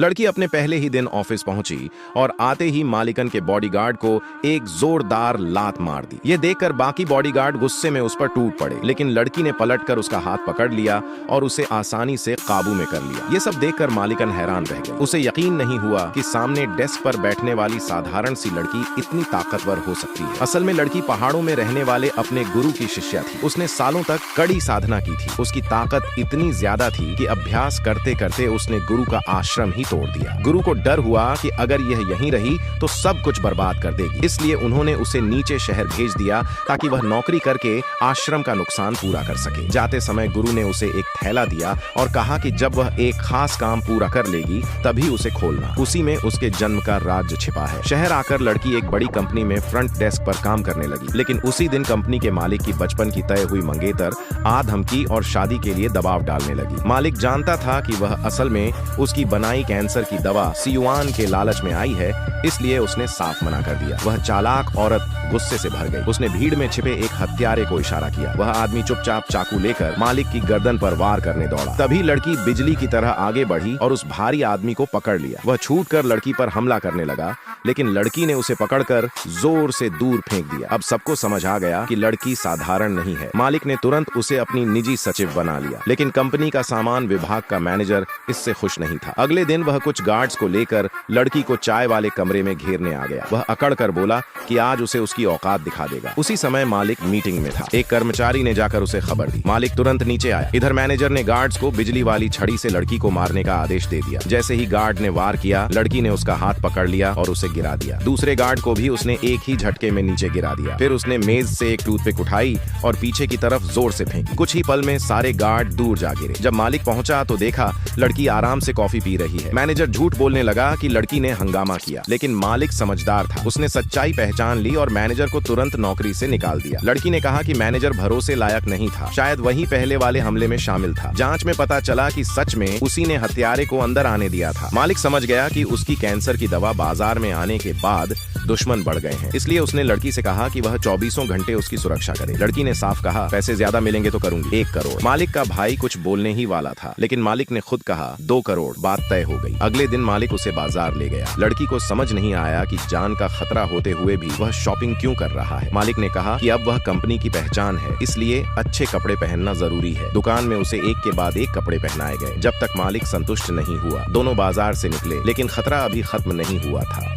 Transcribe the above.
लड़की अपने पहले ही दिन ऑफिस पहुंची और आते ही मालिकन के बॉडीगार्ड को एक जोरदार लात मार दी। ये देखकर बाकी बॉडीगार्ड गुस्से में उस पर टूट पड़े, लेकिन लड़की ने पलटकर उसका हाथ पकड़ लिया और उसे आसानी से काबू में कर लिया। ये सब देखकर मालिकन हैरान रह गई। उसे यकीन नहीं हुआ कि सामने डेस्क पर बैठने वाली साधारण सी लड़की इतनी ताकतवर हो सकती है। असल में लड़की पहाड़ों में रहने वाले अपने गुरु की शिष्या थी। उसने सालों तक कड़ी साधना की थी। उसकी ताकत इतनी ज्यादा थी कि अभ्यास करते करते उसने गुरु का आश्रम ही तोड़ दिया। गुरु को डर हुआ कि अगर यह यहीं रही तो सब कुछ बर्बाद कर देगी, इसलिए उन्होंने उसे नीचे शहर भेज दिया ताकि वह नौकरी करके आश्रम का नुकसान पूरा कर सके। जाते समय गुरु ने उसे एक थैला दिया और कहा कि जब वह एक खास काम पूरा कर लेगी तभी उसे खोलना। उसी में उसके जन्म का राज छिपा है। शहर आकर लड़की एक बड़ी कंपनी में फ्रंट डेस्क पर काम करने लगी, लेकिन उसी दिन कंपनी के मालिक की बचपन की तय हुई मंगेतर आ धमकी और शादी के लिए दबाव डालने लगी। मालिक जानता था कि वह असल में उसकी बनाई कैंसर की दवा सियुआन के लालच में आई है, इसलिए उसने साफ मना कर दिया। वह चालाक औरत गुस्से से भर गई। उसने भीड़ में छिपे एक हत्यारे को इशारा किया। वह आदमी चुपचाप चाकू लेकर मालिक की गर्दन पर वार करने दौड़ा। तभी लड़की बिजली की तरह आगे बढ़ी और उस भारी आदमी को पकड़ लिया। वह छूटकर लड़की पर हमला करने लगा, लेकिन लड़की ने उसे पकड़कर जोर से दूर फेंक दिया। अब सबको समझ आ गया कि लड़की साधारण नहीं है। मालिक ने तुरंत उसे अपनी निजी सचिव बना लिया, लेकिन कंपनी का सामान विभाग का मैनेजर इससे खुश नहीं था। अगले दिन वह कुछ गार्ड्स को लेकर लड़की को चाय वाले कमरे में घेरने आ गया। वह अकड़ कर बोला कि आज उसे उसकी औकात दिखा देगा। उसी समय मालिक मीटिंग में था। एक कर्मचारी ने जाकर उसे खबर दी। मालिक तुरंत नीचे आया। इधर मैनेजर ने गार्ड्स को बिजली वाली छड़ी से लड़की को मारने का आदेश दे दिया। जैसे ही गार्ड ने वार किया, लड़की ने उसका हाथ पकड़ लिया और उसे गिरा दिया। दूसरे गार्ड को भी उसने एक ही झटके में नीचे गिरा दिया। फिर उसने मेज से एक टूथपिक उठाई और पीछे की तरफ जोर से फेंकी। कुछ ही पल में सारे गार्ड दूर जा गिरे। जब मालिक पहुंचा तो देखा लड़की आराम से कॉफी पी रही है। मैनेजर झूठ बोलने लगा कि लड़की ने हंगामा किया, लेकिन मालिक समझदार था। उसने सच्चाई पहचान ली और मैनेजर को तुरंत नौकरी से निकाल दिया। लड़की ने कहा कि मैनेजर भरोसे लायक नहीं था, शायद वही पहले वाले हमले में शामिल था। जांच में पता चला कि सच में उसी ने हत्यारे को अंदर आने दिया था। मालिक समझ गया कि उसकी कैंसर की दवा बाजार में आने के बाद दुश्मन बढ़ गए हैं, इसलिए उसने लड़की से कहा कि वह 24 घंटे उसकी सुरक्षा करे। लड़की ने साफ कहा, पैसे ज्यादा मिलेंगे तो करूंगी, 1 करोड़। मालिक का भाई कुछ बोलने ही वाला था, लेकिन मालिक ने खुद कहा 2 करोड़। बात तय हो गई। अगले दिन मालिक उसे बाजार ले गया। लड़की को समझ नहीं आया कि जान का खतरा होते हुए भी वह शॉपिंग क्यों कर रहा है। मालिक ने कहा कि अब वह कंपनी की पहचान है, इसलिए अच्छे कपड़े पहनना जरूरी है। दुकान में उसे एक के बाद एक कपड़े पहनाए गए। जब तक मालिक संतुष्ट नहीं हुआ, दोनों बाजार से निकले, लेकिन खतरा अभी खत्म नहीं हुआ था।